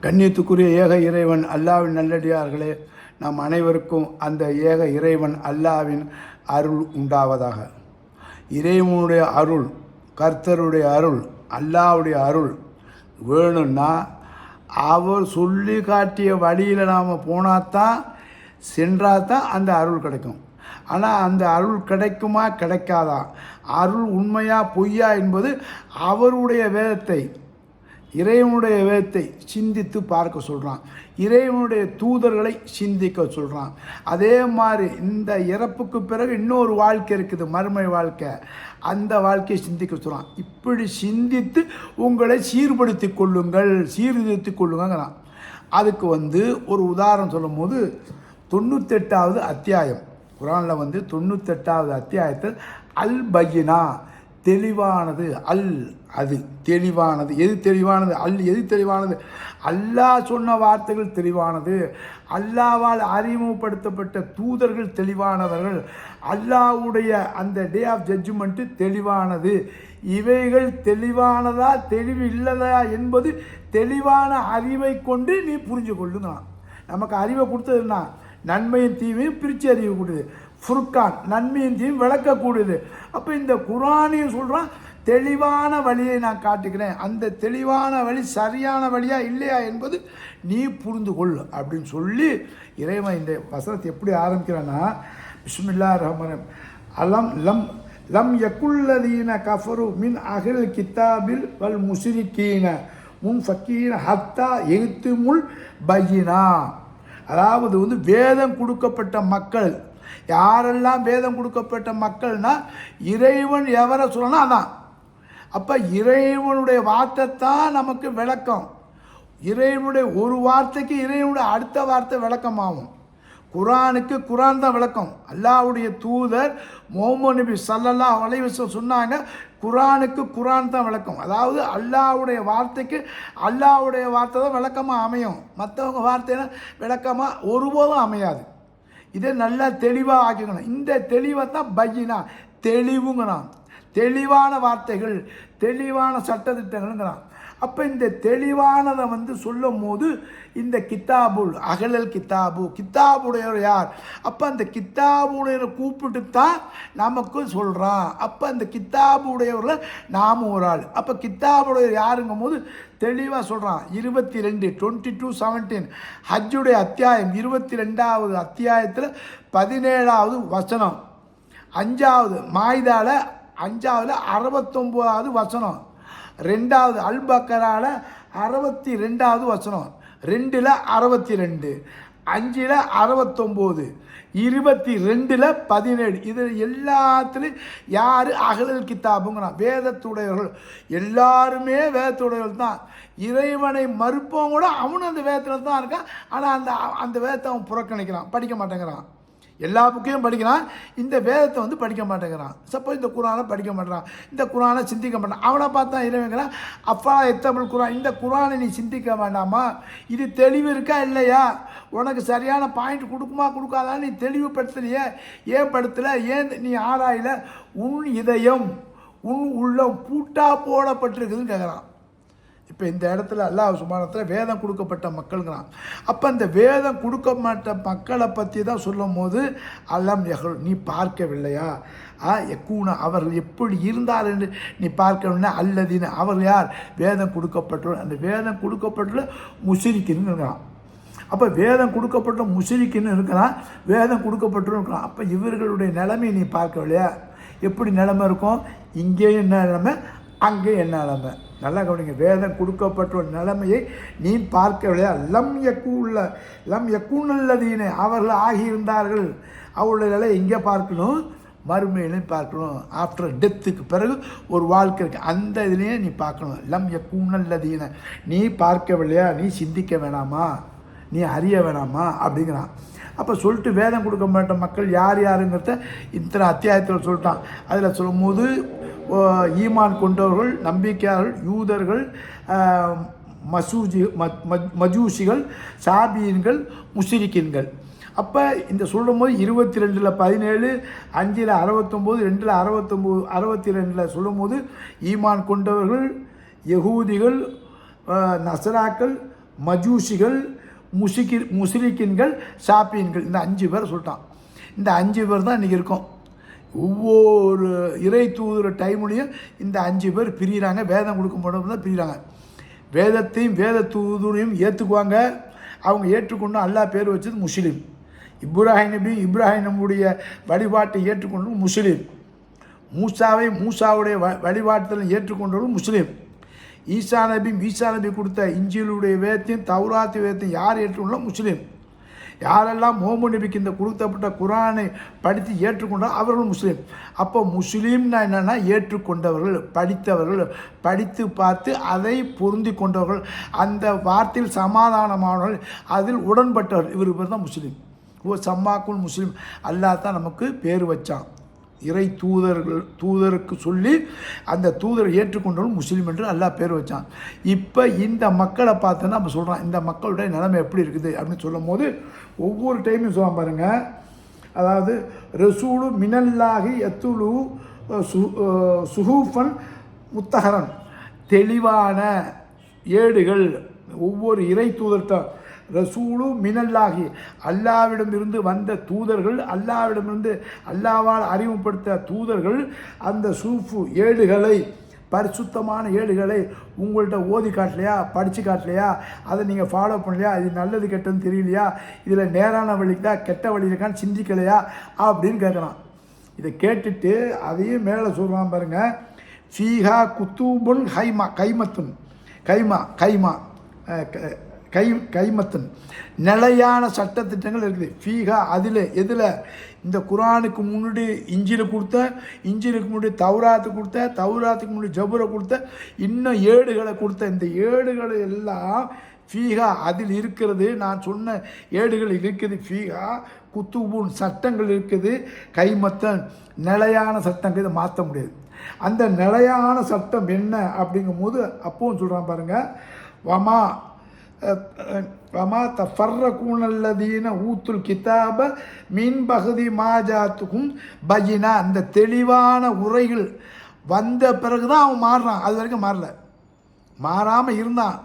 கண்ணியத்துக்குரிய ஏக இறைவன் அல்லாவின் நல்லடியார்களே, நம் அனைவருக்கும் அந்த ஏக இறைவன் அல்லாவின் அருள் உண்டாவதாக. இறைவனுடைய அருள், கர்த்தருடைய அருள், அல்லாவுடைய அருள் வேணும்னா அவர் சொல்லி காட்டிய வழியில் நாம் போனாதான், சென்றாதான் அந்த அருள் கிடைக்கும். ஆனால் அந்த அருள் கிடைக்குமா கிடைக்காதா, அருள் உண்மையா பொய்யா என்பது அவருடைய வேதத்தை, இறைவனுடைய வேதத்தை சிந்தித்து பார்க்க சொல்கிறான். இறைவனுடைய தூதர்களை சிந்திக்க சொல்கிறான். அதே மாதிரி இந்த இறப்புக்கு பிறகு இன்னொரு வாழ்க்கை இருக்குது, மறுமை வாழ்க்கை. அந்த வாழ்க்கையை சிந்திக்க சொல்கிறான். இப்படி சிந்தித்து உங்களை சீர்படுத்தி கொள்ளுங்கள், சீர்திருத்தி கொள்ளுங்கிறான். அதுக்கு ஒரு உதாரணம் சொல்லும் போது 98வது அத்தியாயம் குரானில் 98வது அத்தியாயத்தில் அல் பையினா, தெளிவானது, அல் அது தெளிவானது. எது தெளிவானது? அல் எது தெளிவானது? அல்லாஹ் சொன்ன வார்த்தைகள் தெளிவானது, அல்லாவால் அறிமுகப்படுத்தப்பட்ட தூதர்கள் தெளிவானவர்கள், அல்லாஹ்வுடைய அந்த டே ஆஃப் ஜட்ஜ்மெண்ட்டு தெளிவானது. இவைகள் தெளிவானதா தெளிவு இல்லதா என்பது தெளிவான அறிவை கொண்டு நீ புரிஞ்சு கொள்ளுங்களாம். நமக்கு அறிவை கொடுத்ததுன்னா நன்மையும் தீமையும் பிரித்து அறிவு கொடுது. ஃபுர்கான் நன்மையும் தீமையும் விளக்கக்கூடியது. அப்போ இந்த குரானையும் சொல்கிறான், தெளிவான வழியை நான் காட்டுகிறேன், அந்த தெளிவான வழி சரியான வழியா இல்லையா என்பது நீ புரிந்து கொள் அப்படின்னு சொல்லி இறைவன் இந்த வசனத்தை எப்படி ஆரம்பிக்கிறான்னா, பிஸ்மில்லாஹிர் ரஹ்மானிர் ரஹீம், அலம் லம் லம் யகுல்லதீன கஃபரு மின் அஹ்ல் கிதாபில் வல் முஸ்ரிகீன முன் ஃபக்கீன ஹத்தா எய்துமுல் பையினா. அதாவது வேதம் கொடுக்கப்பட்ட மக்கள், யாரெல்லாம் வேதம் கொடுக்கப்பட்ட மக்கள்னா இறைவன் எவரை சொல்லணும் அதான். அப்போ இறைவனுடைய வார்த்தை தான் நமக்கு விளக்கம். இறைவனுடைய ஒரு வார்த்தைக்கு இறைவனுடைய அடுத்த வார்த்தை விளக்கமாகும். குரானுக்கு குரான் தான் விளக்கம். அல்லாஹ்வுடைய தூதர் முஹம்மது நபி ஸல்லல்லாஹு அலைஹி வஸல்லம் சொன்னாங்க, குரானுக்கு குரான் தான் விளக்கம். அதாவது அல்லாஹ்வுடைய வார்த்தைக்கு அல்லாஹ்வுடைய வார்த்தை தான் விளக்கமாக அமையும். மற்றவங்க வார்த்தைனா விளக்கமாக ஒருபோதும் அமையாது. இதை நல்லா தெளிவாக ஆக்கிக்கணும். இந்த தெளிவை தான் பையினா, தெளிவுங்கிறான். தெளிவான வார்த்தைகள், தெளிவான சட்டத்திட்டங்கள்ங்கிறான். அப்போ இந்த தெளிவானதை சொல்லும் போது இந்த கித்தாபுல் அகலல் கித்தாபு, கித்தாபுடையவர் யார்? அப்போ அந்த கித்தாபுடையவரை கூப்பிட்டு தான் நமக்கு சொல்கிறான். அப்போ அந்த கித்தாபுடையவரில் நாம் ஒரு ஆள். அப்போ கித்தாபுடையவர் யாருங்கும் போது தெளிவாக சொல்கிறான். 22:17 ஹஜ்ஜுடைய அத்தியாயம் 22வது அத்தியாயத்தில் 17வது வசனம், 5வது மாய்தால 5வது 69வது வசனம், 2வது அல் பக்கரால 62வது வசனம், 2ல் 62, 5ல் 69, 22ல் 17. இது எல்லாத்துலேயும் யார் அகலல் கித்தாபுங்கிறான்? வேதத்துடையவர்கள். எல்லாருமே வேதத்துடையவர்கள் தான். இறைவனை மறுப்பவங்க கூட அவனும் அந்த வேதத்தில் தான் இருக்கான். ஆனால் அந்த வேதத்தை அவன் புறக்கணிக்கிறான், படிக்க மாட்டேங்கிறான். எல்லா புக்கையும் படிக்கிறான், இந்த வேதத்தை படிக்க மாட்டேங்கிறான். சப்போஸ் இந்த குரானை படிக்க மாட்டேறான், இந்த குரானை சிந்திக்க மாட்டான். அவனை பார்த்தா இறைவங்கிறான், அப்பா எத்தமிழ் குரான், இந்த குரானை நீ சிந்திக்க வேண்டாமா? இது தெளிவு இருக்கா இல்லையா? உனக்கு சரியான பாயிண்ட் கொடுக்குமா கொடுக்காதான்னு நீ தெளிவுபடுத்தலையே, ஏன் படுத்தலை, ஏன் நீ ஆராயில? உன் இதயம் உன் உள்ளம் பூட்டா போடப்பட்டிருக்குதுன்னு கேட்குறான். இப்போ இந்த இடத்துல அல்லாஹ் சுப்ஹானஹு வேதம் கொடுக்கப்பட்ட மக்கள்ங்கிறான். அப்போ அந்த வேதம் கொடுக்கப்பட்ட மக்களை பற்றி தான் சொல்லும் போது அலம் யகுல், நீ பார்க்கவில்லையா? எக்கூன, அவர்கள் எப்படி இருந்தார் என்று நீ பார்க்கணும்னா, அல்லதீன, அவர் யார்? வேதம் கொடுக்கப்பட்டவர். அந்த வேதம் கொடுக்கப்பட்டுள்ள முஷ்ரிக்கின்னு இருக்கிறான். அப்போ வேதம் கொடுக்கப்பட்ட முஷ்ரிக்கின்னு இருக்கிறான், வேதம் கொடுக்கப்பட்டு இருக்கிறான். அப்போ இவர்களுடைய நிலைமையை நீ பார்க்கவில்லையா? எப்படி நிலைமை இருக்கும்? இங்கேயும் என்ன நிலைமை, அங்கே என்ன நிலைமை? நல்லா கவனிங்க. வேதம் கொடுக்கப்பட்ட நிலைமையை நீ பார்க்கவில்லையா? லம் யக்கூனல்லதீன, அவர்கள் ஆகியிருந்தார்கள். அவருடைய நிலை இங்கே பார்க்கணும், மறுமையிலையும் பார்க்கணும். ஆஃப்டர் டெத்துக்கு பிறகு ஒரு வாழ்க்கை இருக்குது, அந்த இதுலேயே நீ பார்க்கணும். லம் யக்கூனல்லதீன, நீ பார்க்கவில்லையா? நீ சிந்திக்க வேணாமா? நீ அறிய வேணாமா? அப்படிங்கிறான். அப்போ சொல்லிட்டு வேதம் கொடுக்கப்பட்ட மக்கள் யார் யாருங்கிறத இத்தனை அத்தியாயத்தில் சொல்லிட்டான். அதில் சொல்லும்போது ஈமான் கொண்டவர்கள், நம்பிக்கையாளர்கள், யூதர்கள், மஜூசிகள், சாபியன்கள், முஷ்ரிக்கீன்கள். அப்போ இந்த சொல்லும் போது 22ல் 17, 5ல் 69, 2ல் 69, 62 சொல்லும் போது ஈமான் கொண்டவர்கள், யகூதிகள், நசராக்கள், மஜூசிகள், முஸ்லிக்கின்கள், ஷாப்பியன்கள், இந்த 5 பேர் சொல்லிட்டான். இந்த 5 பேர் தான் இன்றைக்கி இருக்கோம். ஒவ்வொரு இறை தூதுற டைம்லேயும் இந்த 5 பேர் பிரிகிறாங்க. வேதம் கொடுக்கப்படும் தான் பிரிகிறாங்க. வேதத்தையும் வேத தூதுரையும் ஏற்றுக்குவாங்க. அவங்க ஏற்றுக்கொண்டு அல்லாஹ் பேர் வச்சது முஸ்லீம். இப்ராஹிம் நபியுடைய வழிபாட்டை ஏற்றுக்கொண்டது முஸ்லீம். மூசாவுடைய வழிபாட்டத்தில் ஏற்றுக்கொண்டவர்கள் முஸ்லீம். ஈசா நபி கொடுத்த இஞ்சிலுடைய வேதத்தையும் தௌராத்து வேதத்தையும் யார் ஏற்றுக்கொண்டோ முஸ்லீம். யாரெல்லாம் முஹம்மது நபிக்கு இந்த கொடுக்கப்பட்ட குரானை படித்து ஏற்றுக்கொண்டால் அவர்கள் முஸ்லீம். அப்போ முஸ்லீம்னா என்னென்னா ஏற்றுக்கொண்டவர்கள், படித்தவர்கள், படித்து பார்த்து அதை பொருந்தி கொண்டவர்கள், அந்த வார்த்தையில் சமாதானமானவர்கள், அதில் உடன்பட்டவர்கள், இவர் பேர் தான் முஸ்லீம். சம்மாக்குல் முஸ்லீம். அல்லாஹ் தான் நமக்கு பேர் வச்சான். இறை தூதருக்கு சொல்லி அந்த தூதரை ஏற்றுக்கொண்டவர்கள் முஸ்லீம் என்று அல்லாஹ் பேர் வச்சான். இப்போ இந்த மக்களை பார்த்து நம்ம சொல்கிறோம், இந்த மக்களுடைய நிலைமை எப்படி இருக்குது அப்படின்னு சொல்லும் போது ஒவ்வொரு டைமும் சொல்ல பாருங்கள். அதாவது ரசூலு மினல்லாஹி எத்துலு சுஹூஃபன் முத்தஹரன், தெளிவான ஏடுகள். ஒவ்வொரு இறை தூதர்கிட்ட ரசூலு மினல்லாஹி, அல்லாவிடமிருந்து வந்த தூதர்கள், அல்லாவிடமிருந்து அல்லாவால் அறிமுகப்படுத்த தூதர்கள் அந்த சூஃபு ஏடுகளை, பரிசுத்தமான ஏடுகளை உங்கள்கிட்ட ஓதி காட்டலையா, படித்து காட்டலையா, அதை நீங்கள் ஃபாலோ பண்ணலையா, இது நல்லது கெட்டதுன்னு தெரியலையா, இதில் நேரான வழிக்கா கெட்ட வழி இருக்கான்னு சிந்திக்கலையா அப்படின்னு கேட்குறான். இதை கேட்டுட்டு அதையும் மேலே சொல்கிறான் பாருங்கள். ஃபீஹா குத்தூபுன் கைமத்தன், நிலையான சட்டத்திட்டங்கள் இருக்குது. ஃபீஹா, அதில் எதில், இந்த குரானுக்கு முன்னாடி இஞ்சிலுக்கு கொடுத்த, இஞ்சிலுக்கு முன்னாடி தௌராத்துக்கு கொடுத்த, தௌராத்துக்கு முன்னாடி ஜபுரை கொடுத்த, இன்னும் ஏடுகளை கொடுத்த, இந்த ஏடுகளை எல்லாம் ஃபீஹா அதில் இருக்கிறது. நான் சொன்ன ஏடுகள் இருக்குது. ஃபீஹா குத்துபுன், சட்டங்கள் இருக்குது. கைமத்தன், நிலையான சட்டங்கள், இதை மாற்ற முடியாது. அந்த நிலையான சட்டம் என்ன அப்படிங்கும் போது அப்பவும் சொல்கிறான் பாருங்கள். வமா தஃபர்ரகூனல்லதீன ஊத்துல் கிதாப மின் பகுதி மாஜாத்துக்கும் பஜினா, அந்த தெளிவான உரைகள் வந்த பிறகு தான் அவன் மாறுறான். அது வரைக்கும் மாறாமல் இருந்தான்.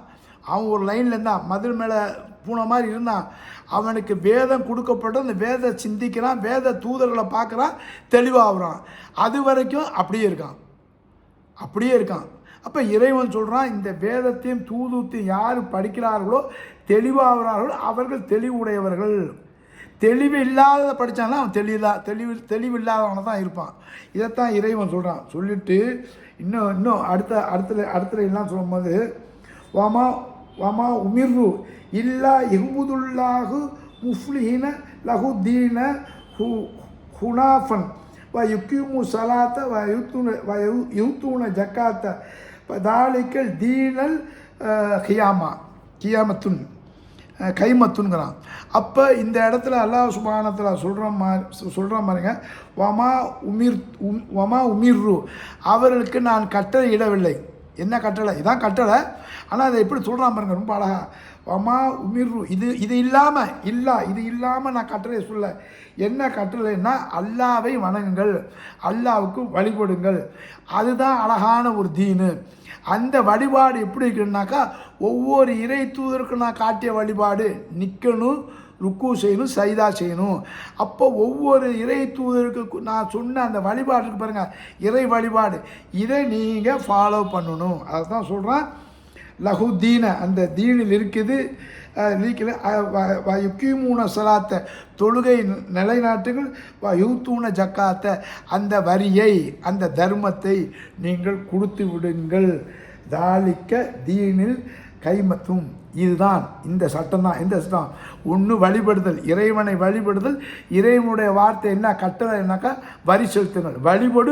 அவன் ஒரு லைனில் இருந்தான், மதில் மேலே பூனை மாதிரி இருந்தான். அவனுக்கு வேதம் கொடுக்கப்பட்டு அந்த வேத சிந்திக்கிறான், வேத தூதர்களை பார்க்குறான், தெளிவாகிறான். அது வரைக்கும் அப்படியே இருக்கான். அப்போ இறைவன் சொல்கிறான், இந்த வேதத்தையும் தூதத்தையும் யார் படிக்கிறார்களோ தெளிவாகிறார்களோ அவர்கள் தெளிவுடையவர்கள். தெளிவு இல்லாத படித்தான்னா அவன் தெளிவில்லாதவனை தான் இருப்பான். இதைத்தான் இறைவன் சொல்கிறான். சொல்லிவிட்டு இன்னும் அடுத்த எல்லாம் சொல்லும்போது வமா உமிர்ரு இல்லா இஹ்முதுல்லாஹு முஃப்லிஹின லஹு தீன ஹுனாஃபன் வ யுக்கிமு சலாத்த வ யூத்தூன ஜக்காத்த தாலிக்கல் தீனல் கைமத்துன்கிறான். அப்போ இந்த இடத்துல அல்லாஹ் சுப்ஹானஹு சொல்கிற மாதிரிங்க, வமா உமிர்ரு, அவர்களுக்கு நான் கட்டளை இடவில்லை. என்ன கட்டளை? இதான் கட்டளை. ஆனால் அதை எப்படி சொல்கிறான் பாருங்க, ரொம்ப அழகாக. வமா உமிர்ரு, இது இல்லாமல் நான் கட்டளை சொல்ல. என்ன கட்டளைன்னா, அல்லாவை வணங்குங்கள், அல்லாவுக்கு வழிபடுங்கள். அதுதான் அழகான ஒரு தீனு. அந்த வழிபாடு எப்படி இருக்குன்னாக்கா, ஒவ்வொரு இறை தூதருக்கு நான் காட்டிய வழிபாடு, நிற்கணும், ருக்கு செய்யணும், சைதா செய்யணும். அப்போ ஒவ்வொரு இறை தூதருக்கு நான் சொன்ன அந்த வழிபாடுக்கு பாருங்கள், இறை வழிபாடு, இதை நீங்கள் ஃபாலோ பண்ணணும். அதை தான் சொல்கிறேன். லஹு தீன, அந்த தீனில் இருக்குது. யுக்கிமூன சலாத்த, தொழுகை நிலைநாட்டுகள். யூத்தூன ஜக்காத்த, அந்த வரியை, அந்த தர்மத்தை நீங்கள் கொடுத்து விடுங்கள். தாலிக்க தீனில் கைமத்தும், இதுதான் இந்த சட்டம் தான். இந்த சட்டம் ஒன்று வழிபடுதல், இறைவனை வழிபடுதல். இறைவனுடைய வார்த்தை என்ன கட்டளை என்னாக்கா, வரி செலுத்துங்கள், வழிபடு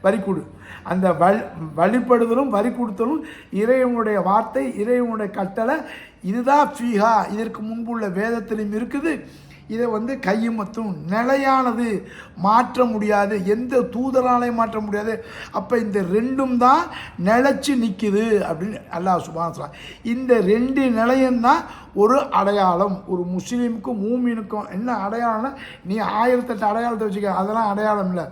வரி கொடு. அந்த வழிபடுதலும் வரி கொடுத்தலும் இறைவனுடைய வார்த்தை, இறைவனுடைய கட்டளை. இதுதான் ஃபீஹா, இதற்கு முன்புள்ள வேதத்திலும் இருக்குது, இதை வந்து கையுமத்தும் நிலையானது, மாற்ற முடியாது, எந்த தூதராலையும் மாற்ற முடியாது. அப்போ இந்த ரெண்டும் தான் நிலைச்சி நிற்குது அப்படின்னு அல்லாஹ் சுப்ஹானஹு வ தஆலா. இந்த ரெண்டு நிலையம்தான் ஒரு அடையாளம். ஒரு முஸ்லீமுக்கும் மூமினுக்கும் என்ன அடையாளம்னா, நீ 1008 அடையாளத்தை வச்சுக்க, அதெல்லாம் அடையாளம் இல்லை.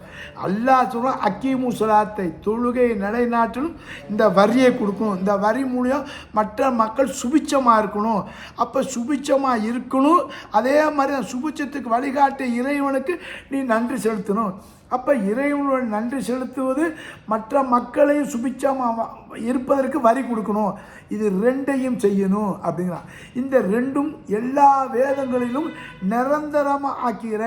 அல்லாஹ் சொல்ற அக்கீமு ஸலாத்தை, தொழுகை நிலைநாட்டிலும் இந்த வரியை கொடுக்கணும். இந்த வரி மூலியம் மற்ற மக்கள் சுபிச்சமாக இருக்கணும். அப்போ சுபிச்சமாக இருக்கணும். அதே மாதிரி சுபிச்சத்துக்கு வழிகாட்டிய இறைவனுக்கு நீ நன்றி செலுத்தணும். அப்போ இறைவனுடைய நன்றி செலுத்துவது மற்ற மக்களையும் சுபிச்சமாக இருப்பதற்கு வரி கொடுக்கணும். இது ரெண்டையும் செய்யணும் அப்படிங்கிறான். இந்த ரெண்டும் எல்லா வேதங்களிலும் நிரந்தரமாக ஆக்கிற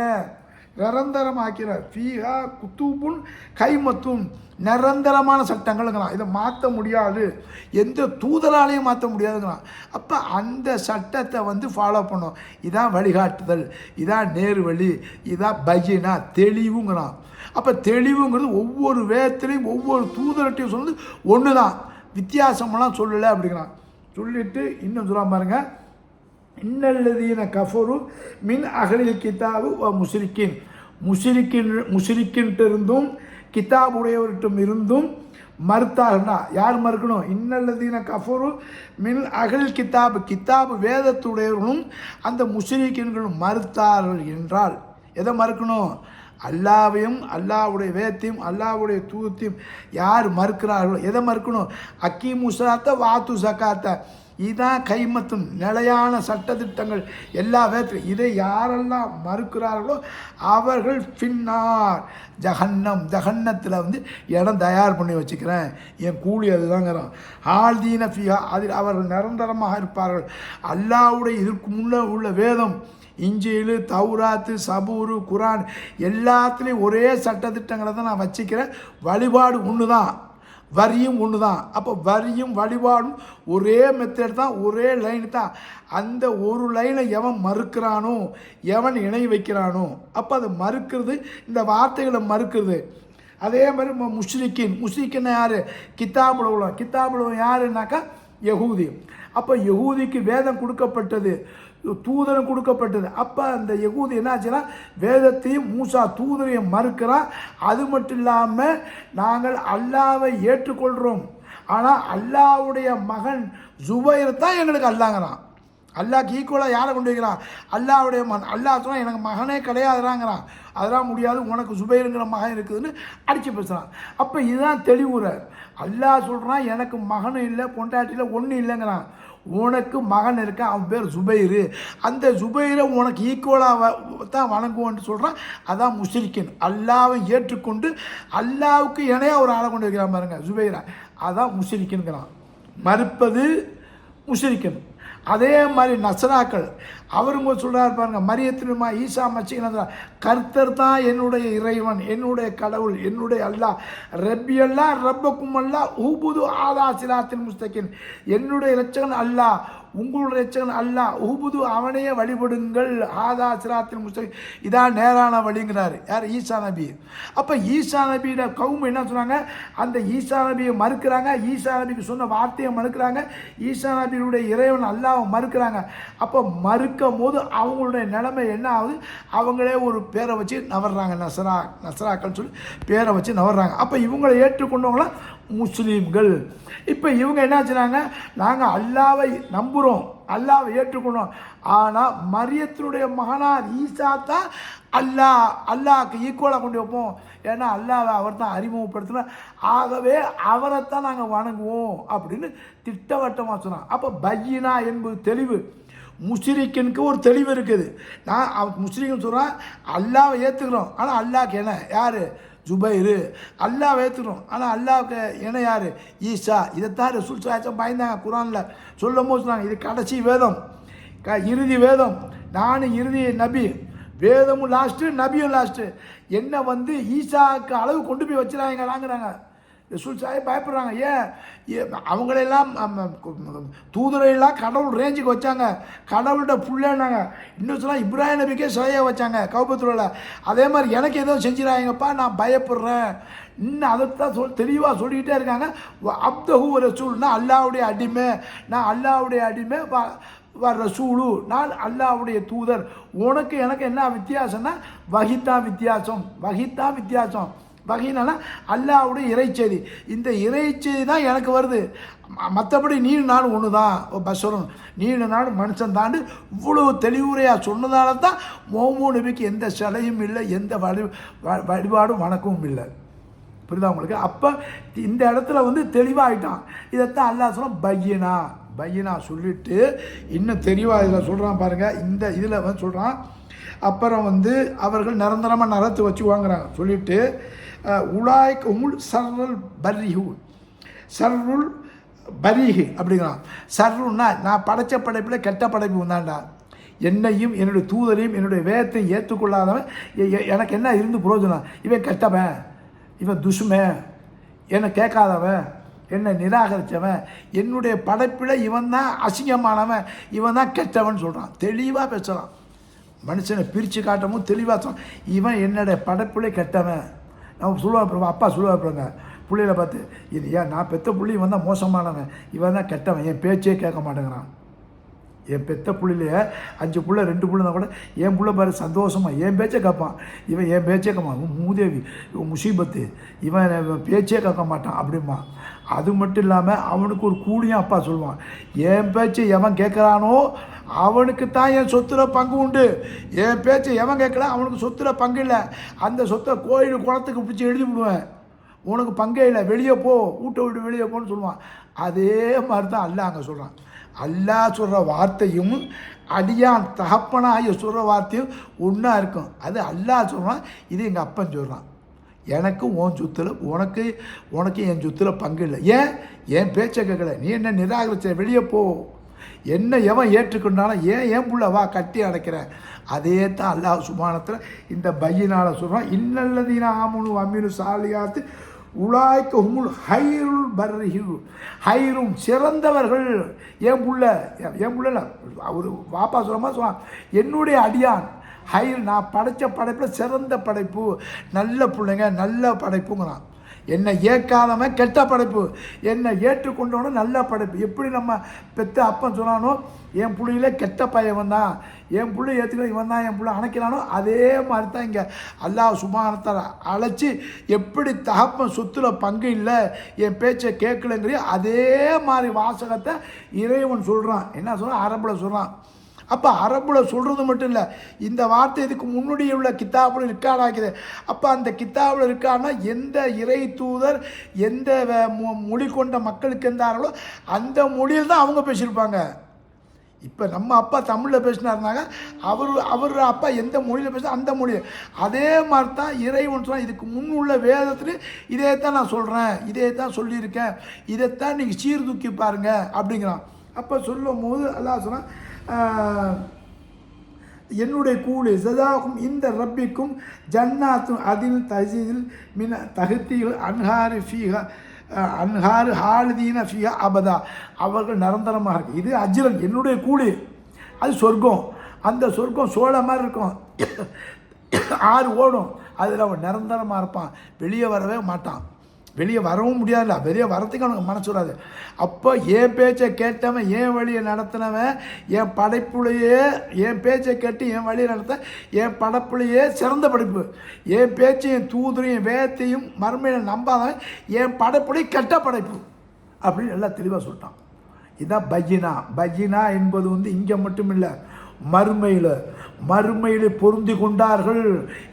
ஃபீஹா குத்தூபுன் கைமத்தும், நிரந்தரமான சட்டங்கள்ங்கிறான். இதை மாற்ற முடியாது, எந்த தூதராலையும் மாற்ற முடியாதுங்கிறான். அப்போ அந்த சட்டத்தை வந்து ஃபாலோ பண்ணோம். இதான் வழிகாட்டுதல், இதான் நேர்வழி, இதான் பையினா தெளிவுங்கிறான். அப்போ தெளிவுங்கிறது ஒவ்வொரு வேதத்திலையும் ஒவ்வொரு தூதர்கிட்டையும் சொன்னது ஒன்று தான், வித்தியாசமெல்லாம் சொல்லலை அப்படிங்கிறான். சொல்லிட்டு இன்னும் சொல்ல பாருங்க, இன்னல்லதீன கஃபரு மின் அஹ்லில் கிதாபு வ முஷ்ரிக்கின், முஷ்ரிக்கின்ட்டு இருந்தும் கிதாபுடையவர்கிட்டும் இருந்தும் மறுத்தார்கள்னா யார் மறுக்கணும்? இன்னல்லதீன கஃபரு மின் அஹ்லில் கிதாபு வேதத்துடையவர்களும் அந்த முஷ்ரிக்கின்களும் மறுத்தார்கள் என்றால் எதை மறுக்கணும்? அல்லாவையும் அல்லாவுடைய வேதத்தையும் அல்லாவுடைய தூதத்தையும் யார் மறுக்கிறார்களோ எதை மறுக்கணும்? அக்கீமு ஸலாத்த வாத்து ஸகாத்த, இதுதான் கைமத்தும் நிலையான சட்டத்திட்டங்கள் எல்லா வேதத்திலும். இதை யாரெல்லாம் மறுக்கிறார்களோ அவர்கள் பின்னார் ஜஹன்னத்தில் வந்து இடம் தயார் பண்ணி வச்சுக்கிறேன், என் கூலி அதுதாங்கிறான். ஆல்தீன ஃபியா, அதில் அவர்கள் நிரந்தரமாக இருப்பார்கள். அல்லாவுடைய இதற்கு முன்னே உள்ள வேதம் இஞ்சில், தௌராத்து, சபூரு, குரான் எல்லாத்துலேயும் ஒரே சட்டத்திட்டங்களை தான் நான் வச்சுக்கிறேன். வழிபாடு ஒன்று தான், வரியும் ஒன்று தான். அப்போ வரியும் வழிபாடும் ஒரே மெத்தட் தான், ஒரே லைன் தான். அந்த ஒரு லைனை எவன் மறுக்கிறானோ, எவன் இணை வைக்கிறானோ, அப்போ அதை மறுக்கிறது, இந்த வார்த்தைகளை மறுக்கிறது. அதே மாதிரி முஷ்ரிக்கின் யார்? கித்தாபுலவன் யாருன்னாக்கா யகூதி. அப்போ யகூதிக்கு வேதம் கொடுக்கப்பட்டது, தூதரம் கொடுக்கப்பட்டது. அப்போ அந்த யகூதி என்னாச்சுன்னா வேதத்தையும் மூசா தூதரையும் மறுக்கிறான். அது மட்டும் இல்லாமல் நாங்கள் அல்லாவை ஏற்றுக்கொள்கிறோம், ஆனால் அல்லாவுடைய மகன் ஜுபைர் தான் எங்களுக்கு அல்லாங்கிறான். அல்லாஹ்க்கு ஈக்குவலாக யாரை கொண்டு வைக்கிறான்? அல்லாவுடைய மகன். அல்லாஹ் சொன்னால் எனக்கு மகனே கிடையாதுறாங்கிறான். அதெல்லாம் முடியாது, உனக்கு சுபைருங்கிற மகன் இருக்குதுன்னு அடித்து பேசுகிறான். அப்போ இதுதான் தெளிவுற. அல்லாஹ் சொல்கிறான் எனக்கு மகனும் இல்லை பொண்டாட்டியில் ஒன்றும் இல்லைங்கிறான். உனக்கு மகன் இருக்கான், அவன் பேர் ஜுபைரு. அந்த ஜுபைரை உனக்கு ஈக்குவலாக தான் வணங்குவோன்னு சொல்கிறான். அதான் முஷ்ரிக்கின். அல்லாவை ஏற்றுக்கொண்டு அல்லாவுக்கு இணையாக ஒரு ஆளை கொண்டு வைக்கிறான் பாருங்க, ஜுபைரா. அதான் முஷ்ரிக்கின்கிறான். மறுப்பது முஷ்ரிக்கின். அதே மாதிரி நசராக்கள் அவருங்க சொல்கிறார் பாருங்க, மரியத்தினுமா ஈசா மச்சிங்கன்னா கர்த்தர் தான் என்னுடைய இறைவன், என்னுடைய கடவுள், என்னுடைய அல்லாஹ். ரப்பி அல்லா ரப்பக்கும் அல்லா ஊபுது ஆதா சிராத்தின் முஸ்தகின், என்னுடைய இரட்சகன் அல்லாஹ், உங்களுடைய இரட்சகன் அல்லாஹ், ஊபுது அவனையே வழிபடுங்கள், ஆதா சிராத்தின் முஸ்தகின், இதான் நேரான வழிங்கிறார் யார்? ஈசா நபி. அப்போ ஈசா நபியோட கவும் என்ன சொன்னாங்க? அந்த ஈசா நபியை மறுக்கிறாங்க, ஈசா நபிக்கு சொன்ன வார்த்தையை மறுக்கிறாங்க, ஈசா நபியுடைய இறைவன் அல்லாஹ்வை மறுக்கிறாங்க. அப்போ மறுக்கும் போது அவங்களுடைய நிலைமை என்ன ஆகுது? அவங்களே ஒரு பேரை வச்சு நவர்றாங்க, நசராக்கள் சொல்லி பேரை வச்சு நவர்றாங்க. அப்போ இவங்களை ஏற்றுக்கொண்டவங்களாம் முஸ்லீம்கள். இப்போ இவங்க என்ன செய்றாங்க? நாங்கள் அல்லாவை நம்புகிறோம், அல்லாவை ஏற்றுக்கொண்டோம், ஆனால் மரியத்தினுடைய மகனார் ஈசா தான் அல்லாஹ்க்கு ஈக்குவலாக கொண்டு வைப்போம், ஏன்னா அல்லாவை அவர் தான் அறிமுகப்படுத்தின, ஆகவே அவரைத்தான் நாங்கள் வணங்குவோம் அப்படின்னு திட்டவட்டமாக சொன்னாங்க. அப்போ பையினா என்பது தெளிவு. முஷ்ரிக்கினுக்கு ஒரு தெளிவு இருக்குது. நான் முஷ்ரிக்குன்னு சொல்கிறான் அல்லாவை ஏற்றுக்கிறோம், ஆனால் அல்லாஹ்க்கு என்ன யார்? ஜுபைரு. அல்லாஹ் ஏற்றுக்கிறோம், ஆனால் அல்லாஹ்க்கு என்ன யார்? ஈசா. இதைத்தான் ரசூல் ஸல்லல்லாஹு பயந்தாங்க. குரானில் சொல்லும் போது சொன்னாங்க இது கடைசி வேதம், இறுதி வேதம், நான் இறுதி நபி, வேதமும் லாஸ்ட்டு நபியும் லாஸ்ட்டு, என்ன வந்து ஈசாவுக்கு அளவு கொண்டு போய் வச்சுறாங்கிறாங்க. ரசூல் சாஹிப் பயப்படுறாங்க. ஏன் அவங்களெல்லாம் தூதரையெல்லாம் கடவுள் ரேஞ்சுக்கு வச்சாங்க, கடவுள்கிட்ட புள்ளனாங்க. இன்னும் சொன்னால் இப்ராஹிம் நபிக்கே சிலையை வச்சாங்க கௌபத்துள்ள. அதே மாதிரி எனக்கு ஏதோ செஞ்சிடாங்கப்பா, நான் பயப்படுறேன். இன்னும் அதைத்தான் தெளிவாக சொல்லிக்கிட்டே இருக்காங்க. அப்தஹு ரசூல்னா அல்லாவுடைய அடிமை, நான் அல்லாவுடைய அடிமை, ரசூலு, நான் அல்லாஹ்வுடைய தூதர். உனக்கு எனக்கு என்ன வித்தியாசம்னா வஹிதான் வித்தியாசம். வகையினா அல்லாஹ்வுடைய இறைச்செய்தி. இந்த இறைச்செய்தி தான் எனக்கு வருது. மற்றபடி நீடு நாடு ஒன்று தான் பஷரும், நீடு நாடு மனுஷன் தாண்டு இவ்வளோ தெளிவுரையாக சொன்னதால தான் முஹம்மது நபிக்கு எந்த சிலையும் இல்லை, எந்த வழிபாடும் வணக்கமும் இல்லை. புரியுதா உங்களுக்கு? அப்போ இந்த இடத்துல தெளிவாகிட்டான். இதைத்தான் அல்லாஹ் சொன்ன பையனா சொல்லிட்டு இன்னும் தெளிவாக இதில் சொல்கிறான் பாருங்கள். இந்த இதில் சொல்கிறான், அப்புறம் அவர்கள் நிரந்தரமாக நரத்து வச்சு வாங்குறாங்க சொல்லிட்டு, உலாய்க்கு உமுல் சர்ருல் பரீஹு அப்படிங்கிறான். சர்ருன்னா நான் படைத்த படைப்பில் கெட்ட படைப்பு வந்தாண்டா, என்னையும் என்னுடைய தூதரையும் என்னுடைய வேதத்தையும் ஏற்றுக்கொள்ளாதவன் எனக்கு என்ன இருந்து புரோஜனம்? இவன் கெட்டவன், இவன் துஷ்மன், என்னை கேட்காதவன், என்னை நிராகரித்தவன், என்னுடைய படைப்பில் இவன் தான் அசிங்கமானவன், இவன் தான் கெட்டவன் சொல்கிறான். தெளிவாக பேசுகிறான். மனுஷனை பிரித்து காட்டவும் தெளிவாக சொல்கிறான். இவன் என்னுடைய படைப்பிலே கெட்டவன். நம்ம சொல்லுவாங்க, அப்பா சொல்லுவாங்க பிள்ளைகளை பார்த்து, இது ஏன் நான் பெற்ற பிள்ளை இவன் தான் மோசமானவன், இவன் தான் கெட்டவன், என் பேச்சே கேட்க மாட்டேங்கிறான். என் பெற்ற புள்ளிலே 5 புள்ள 2 புள்ள தான் கூட என் புள்ள பாரு சந்தோஷமாக என் பேச்சே கேட்பான், இவன் என் பேச்சே கேட்பான், இவன் மூதேவி, இவன் முசீபத்து, இவன் பேச்சே கேட்க மாட்டான் அப்படிமா. அது மட்டும் இல்லாமல் அவனுக்கு ஒரு கூலியும் அப்பா சொல்லுவான், என் பேச்சை எவன் கேட்குறானோ அவனுக்கு தான் என் சொத்தில் பங்கு உண்டு, என் பேச்சை எவன் கேட்கல அவனுக்கு சொத்தில் பங்கு இல்லை, அந்த சொத்தை கோயில் குளத்துக்கு பிடிச்சி எழுதி விடுவேன், உனக்கு பங்கே இல்லை, வெளியே போ, வீட்டை விட்டு வெளியே போன்னு சொல்லுவான். அதே மாதிரி தான் அல்லாஹ் அங்கே சொல்கிறான். அல்லாஹ் சொல்கிற வார்த்தையும் அடியான் தகப்பனாக சொல்கிற வார்த்தையும் ஒன்றா இருக்கும். அது அல்லாஹ் சொல்கிறான், இது எங்கள் அப்பன் சொல்கிறான். எனக்கு உன் சொத்தில் உனக்கு என் சொத்தில் பங்கு இல்லை. ஏன் என் பேச்சை கேட்கல, நீ என்ன நிராகரிச்ச, வெளியே போ, என்ன எவன் ஏற்றுக்கொண்டாலும் ஏன் புள்ள வா கட்டி அடைக்கிறேன். அதே தான் அல்லாஹ் சுப்ஹானஹு இந்த பையினால் சொல்கிறான். இன்னல்லதீன ஆமனு அமீனு சாலியாத்து உலாய்க்கு ஹுமுல் ஹைருல் பர்ரிஹு, ஹைரும் சிறந்தவர்கள். என் புள்ள அவர் வாப்பா சொல்கிற மாதிரி சொல்லுவான், என்னுடைய அடியான் ஹைர், நான் படைத்த படைப்பில் சிறந்த படைப்பு, நல்ல பிள்ளைங்க, நல்ல படைப்புங்கிறான். என்னை ஏற்காதவன் கெட்ட படைப்பு, என்னை ஏற்றுக்கொண்டவனும் நல்ல படைப்பு. எப்படி நம்ம பெற்ற அப்பன் சொன்னானோ என் பிள்ளையில கெட்ட பையன் தான், என் பிள்ளை ஏற்றுக்கிற இவன் தான் என் பிள்ளை அணைக்கிறானோ, அதே மாதிரி தான் இங்கே அல்லாஹ் சுப்ஹானஹு அழைச்சி, எப்படி தகப்பன் சொத்துல பங்கு இல்லை, என் பேச்சை கேட்கலங்கிற அதே மாதிரி வாசகத்தை இறைவன் சொல்கிறான். என்ன சொல்கிறான்? அரபில் சொல்கிறான். அப்போ அரபில் சொல்கிறது மட்டும் இல்லை, இந்த வார்த்தை இதுக்கு முன்னாடி உள்ள கித்தாபில் ரெக்கார்ட் ஆக்குது. அப்போ அந்த கித்தாபில் இருக்கான்னா எந்த இறை தூதர் எந்த மொழி கொண்ட மக்களுக்கு இருந்தார்களோ அந்த மொழியில் தான் அவங்க பேசியிருப்பாங்க. இப்போ நம்ம அப்பா தமிழில் பேசினாருனாங்க, அவர் அப்பா எந்த மொழியில் பேசினா அந்த மொழி. அதே மாதிரி தான் இறைவன் சொன்னால், இதுக்கு முன் உள்ள வேதத்தில் இதே தான் நான் சொல்கிறேன், இதே தான் சொல்லியிருக்கேன், இதைத்தான் நீங்கள் சீர்தூக்கி பாருங்கள் அப்படிங்கிறான். அப்போ சொல்லும் போது அல்லாஹ் சொன்னால், என்னுடைய கூலி ஜஸாக்கும் இந்த ரப்பிக்கும் ஜன்னாத்தும் அதில் தஜீதில் மின தகுத்திகள் அன்ஹாரு ஹாலிதீன ஃபிஹா அபதா, அவர்கள் நிரந்தரமாக இருக்கு. இது அஜ்ரன், என்னுடைய கூலி, அது சொர்க்கம். அந்த சொர்க்கம் சோழ மாதிரி இருக்கும், 6 ஓடும், அதில் அவன் நிரந்தரமாக இருப்பான், வெளியே வரவே மாட்டான், வெளியே வரவும் முடியாதுல்ல, வெளியே வரத்துக்கு அவனுக்கு மனசு வராது. அப்போ என் பேச்சை கேட்டவன், என் வழியை நடத்தினவன், என் படைப்புலையே என் பேச்சை கேட்டு என் வழியை நடத்த என் படைப்புலையே சிறந்த படைப்பு, என் பேச்சையும் தூதரையும் வேதத்தையும் மறுமையை நம்பாதவன் என் படைப்புலையே கெட்ட படைப்பு அப்படின்னு எல்லாம் தெளிவாக சொல்லிட்டான். இதுதான் பையினா என்பது இங்கே மட்டும் இல்லை, மறுமையில் பொருந்தி கொண்டார்கள்.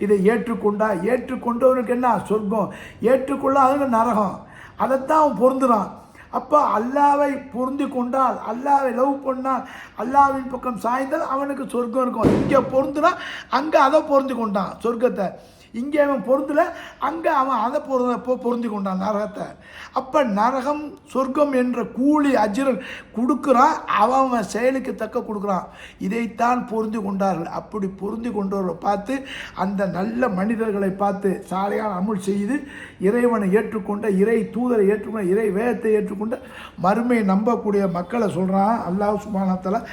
இதை ஏற்றுக்கொண்டவனுக்கு என்ன சொர்க்கம், ஏற்றுக்கொள்ளாதவங்க நரகம். அதைத்தான் அவன் பொருந்துறான். அப்போ அல்லாவை பொருந்தி கொண்டால், அல்லாவை லவ் பண்ணால், அல்லாவின் பக்கம் சாய்ந்தால் அவனுக்கு சொர்க்கம் இருக்கும். இங்கே பொருந்துனா அங்கே அதை பொருந்தி கொண்டான் சொர்க்கத்தை, இங்கே அவன் பொருந்தலை, அங்கே அவன் அதை பொருந்தி கொண்டான் நரகத்தை. அப்போ நரகம் சொர்க்கம் என்ற கூலி அஜ்ரன் கொடுக்குறான், அவன் செயலுக்கு தக்க கொடுக்குறான். இதைத்தான் பொருந்தி கொண்டார்கள். அப்படி பொருந்தி கொண்டவர்களை பார்த்து, அந்த நல்ல மனிதர்களை பார்த்து சாலையான அமுல் செய்து இறைவனை ஏற்றுக்கொண்ட, இறை தூதரை ஏற்றுக்கொண்ட, இறை வேதத்தை ஏற்றுக்கொண்ட மறுமையை நம்பக்கூடிய மக்களை சொல்கிறான் அல்லாஹ் சுப்ஹானஹு வ தஆலா.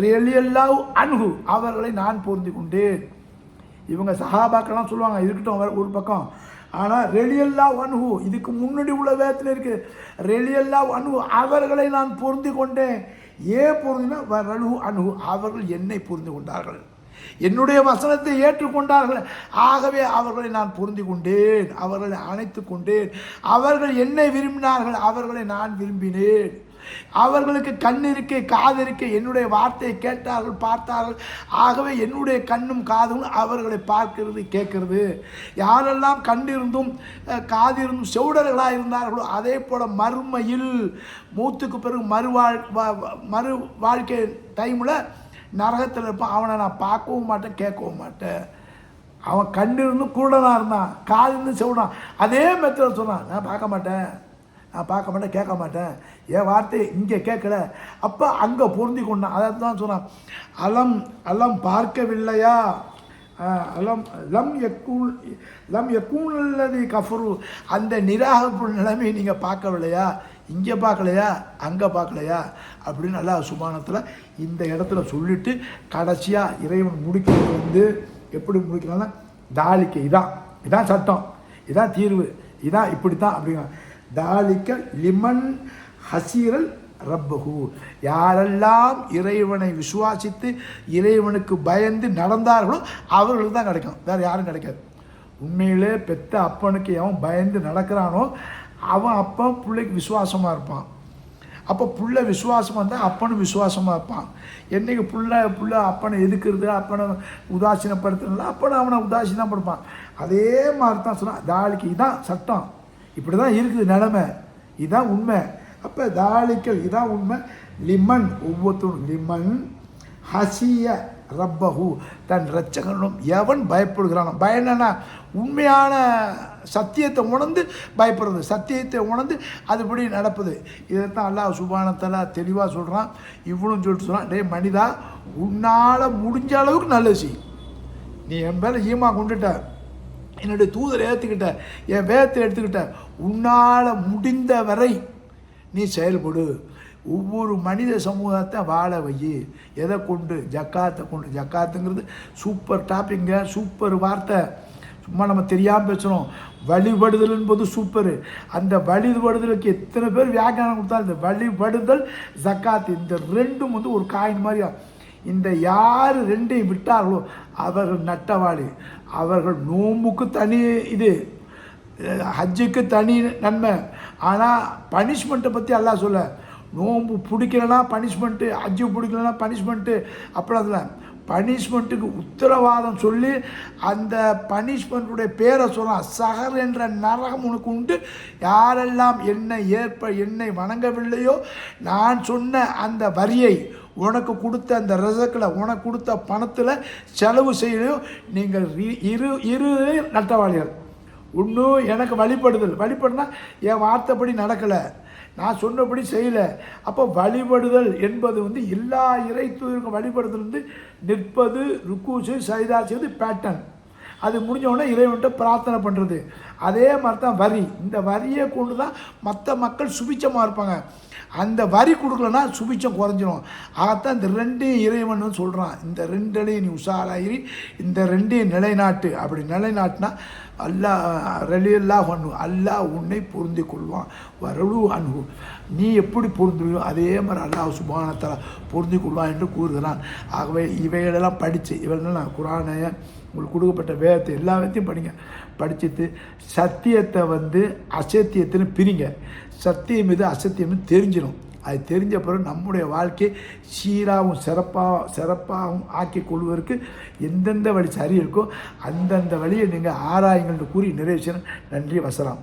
ரலியல்லாஹு அன்ஹு, அவர்களை நான் பொருந்தி கொண்டேன். இவங்க சஹாபாக்கெல்லாம் சொல்லுவாங்க, இருக்கட்டும் ஒரு பக்கம். ஆனால் ரலியல்லாஹு அன்ஹு இதுக்கு முன்னாடி உள்ள வேதத்தில் இருக்குது. ரலியல்லாஹு அன்ஹு அவர்களை நான் பொருந்தி கொண்டேன். ஏன் பொருந்தினா வரலு அணுகு அவர்கள் என்னை புரிந்து கொண்டார்கள், என்னுடைய வசனத்தை ஏற்றுக்கொண்டார்கள், ஆகவே அவர்களை நான் புரிந்து கொண்டேன், அவர்களை அணைத்து கொண்டேன். அவர்கள் என்னை விரும்பினார்கள், அவர்களை நான் விரும்பினேன். அவர்களுக்கு கண் இருக்க காது இருக்க என்னுடைய வார்த்தையை கேட்டார்கள் பார்த்தார்கள், ஆகவே என்னுடைய கண்ணும் காதும் அவர்களை பார்க்கிறது கேட்கிறது. யாரெல்லாம் கண்டிருந்தும் காதிருந்தும் செவுடர்களாக இருந்தார்களோ அதே போல் மறுமையில் மூத்துக்கு பிறகு மறு வாழ்க்கை டைமில் நரகத்தில் இருப்பான். அவனை நான் பார்க்கவும் மாட்டேன் கேட்கவும் மாட்டேன். அவன் கண்டிருந்தும் குருடனாக இருந்தான், காதிருந்து செவுடான், அதே மெத்தடில் சொன்னான், நான் பார்க்க மாட்டேன், நான் பார்க்க மாட்டேன் கேட்க மாட்டேன், என் வார்த்தை இங்கே கேட்கல. அப்போ அங்கே பொருந்தி கொண்டான். அதை தான் சொன்னான், அலம் பார்க்கவில்லையா, லம் யக்கூனல்லதி கஃபரு, அந்த நிராகரிப்பு நிலைமையை நீங்கள் பார்க்கவில்லையா, இங்கே பார்க்கலையா அங்கே பார்க்கலையா அப்படின்னு அல்லாஹ் சுப்ஹானஹு இந்த இடத்துல சொல்லிவிட்டு கடைசியாக இறைவன் முடிக்கிறது வந்து எப்படி முடிக்கிறான்னா, தாலிக்கு இதான் சட்டம், இதான் தீர்வு, இதான் இப்படி தான் அப்படிங்கிற தாலிக்க லிமன் ஹசீரல் ரப்பஹு, யாரெல்லாம் இறைவனை விசுவாசித்து இறைவனுக்கு பயந்து நடந்தார்களோ அவர்களுக்கு தான் கிடைக்கும், வேறு யாரும் கிடைக்காது. உண்மையிலே பெத்த அப்பனுக்கு எவன் பயந்து நடக்கிறானோ அவன் அப்பன் பிள்ளைக்கு விசுவாசமாக இருப்பான். அப்போ புள்ள விசுவாசமாக இருந்தால் அப்பனும் விசுவாசமாக இருப்பான். என்றைக்கு புள்ள அப்பனை எதுக்குறது, அப்பனை உதாசீனப்படுத்துறதுல அப்பனை அவனை உதாசீனப்படுப்பான். அதே மாதிரி தான் சொன்னான், தாலிக்கு இதான் சட்டம், இப்படி தான் இருக்குது நிலைமை, இதுதான் உண்மை. அப்போ தாலிக்கல் இதான் உண்மை. லிமன் ஒவ்வொருத்தரும் லிமன் ஹசிய ரப்பஹு, தன் இரட்சகனும் எவன் பயப்படுகிறானோ, பயனா உண்மையான சத்தியத்தை உணர்ந்து பயப்படுறது, சத்தியத்தை உணர்ந்து அதுபடி நடப்பது. இதைத்தான் அல்லாஹ் சுப்ஹானஹு தஆலா தெளிவாக சொல்கிறான். இவனும் சொல்லிட்டு சொல்கிறான், டே மனிதா, உன்னால் முடிஞ்ச அளவுக்கு நல்லது செய். நீ என் மேலே ஈமா கொண்டுட்ட, என்னுடைய தூதரை ஏற்றுக்கிட்ட, என் வேதத்தை எடுத்துக்கிட்ட, உன்னால் முடிந்த வரை நீ செயல்படு. ஒவ்வொரு மனித சமூகத்தை வாழ வை. எதை கொண்டு? ஜக்காத்தை கொண்டு. ஜக்காத்துங்கிறது சூப்பர் டாப்பிங்க, சூப்பர் வார்த்தை, சும்மா நம்ம தெரியாமல் பேசுகிறோம். வழிபடுதல் என்பது சூப்பரு. அந்த வழிபடுதலுக்கு எத்தனை பேர் வியாக்கியானம் கொடுத்தாலும் இந்த வழிபடுதல் ஜக்காத்து இந்த ரெண்டும் வந்து ஒரு காயின் மாதிரியா. இந்த யார் ரெண்டையும் விட்டார்களோ அவர்கள் நட்டவாளி. அவர்கள் நோம்புக்கு தனி இது, ஹஜ்ஜுக்கு தனி நன்மை. ஆனால் பனிஷ்மெண்ட்டை பற்றி அல்லாஹ் சொல்ல, நோம்பு பிடிக்கலனா பனிஷ்மெண்ட்டு, ஹஜ்ஜு பிடிக்கலனா பனிஷ்மெண்ட்டு, அப்படி அதில் பனிஷ்மெண்ட்டுக்கு உத்தரவாதம் சொல்லி அந்த பனிஷ்மெண்ட்டுடைய பேரை சொல்லலாம். சஹர் என்ற நரகம் உனக்கு உண்டு, யாரெல்லாம் என்னை வணங்கவில்லையோ நான் சொன்ன அந்த வரியை உனக்கு கொடுத்த அந்த ரசக்கில் உனக்கு கொடுத்த பணத்தில் செலவு செய்யலையோ நீங்கள் இரு நட்டவாளிகள். இன்னும் எனக்கு வழிபடுனா என் வார்த்தைப்படி நடக்கலை, நான் சொன்னபடி செய்யலை. அப்போ வழிபடுதல் என்பது வந்து எல்லா இறை தூதருக்கும் வழிபடுதல் வந்து நிற்பது, ருக்கு சைதா செய்வது பேட்டர்ன். அது முடிஞ்சவுடனே இறைவன்கிட்ட பிரார்த்தனை பண்ணுறது. அதே மாதிரி தான் வரி. இந்த வரியை கொண்டு தான் மற்ற மக்கள் சுபிச்சமாக இருப்பாங்க. அந்த வரி கொடுக்கலன்னா சுபிச்சம் குறைஞ்சிரும். ஆகத்தான் இந்த ரெண்டையும் இறைவன் சொல்கிறான், இந்த ரெண்டையும் நீ உஷாராயிரி, இந்த ரெண்டையும் நிலைநாட்டு. அப்படி நிலைநாட்டினா அல்லாஹ் ரலியல்லாஹு அன்ஹு, அல்லாஹ் உன்னை பொருந்தி கொள்வான். வரலு அன்ஹு, நீ எப்படி பொருந்துவியோ அதே மாதிரி அல்லாஹ் சுப்ஹானஹு தஆலா பொருந்தி கொள்வான் என்று கூறுகிறான். ஆகவே இவைகளெல்லாம் படித்து இவைகளெல்லாம் குர்ஆனை உங்களுக்கு கொடுக்கப்பட்ட வேதத்தை எல்லாத்தையும் படிச்சுட்டு சத்தியத்தை வந்து அசத்தியத்தின்னு பிரிங்க. சத்தியம் இது அசத்தியம் தெரிஞ்சிடும். அது தெரிஞ்ச பிறகு நம்முடைய வாழ்க்கையை சீராகவும் சிறப்பாகவும் ஆக்கி கொள்வதற்கு எந்தெந்த வழி சரி இருக்கோ அந்தந்த வழியை நீங்கள் ஆராயுங்கள்னு கூறி நிறைவு செய்யணும். நன்றி, வசலாம்.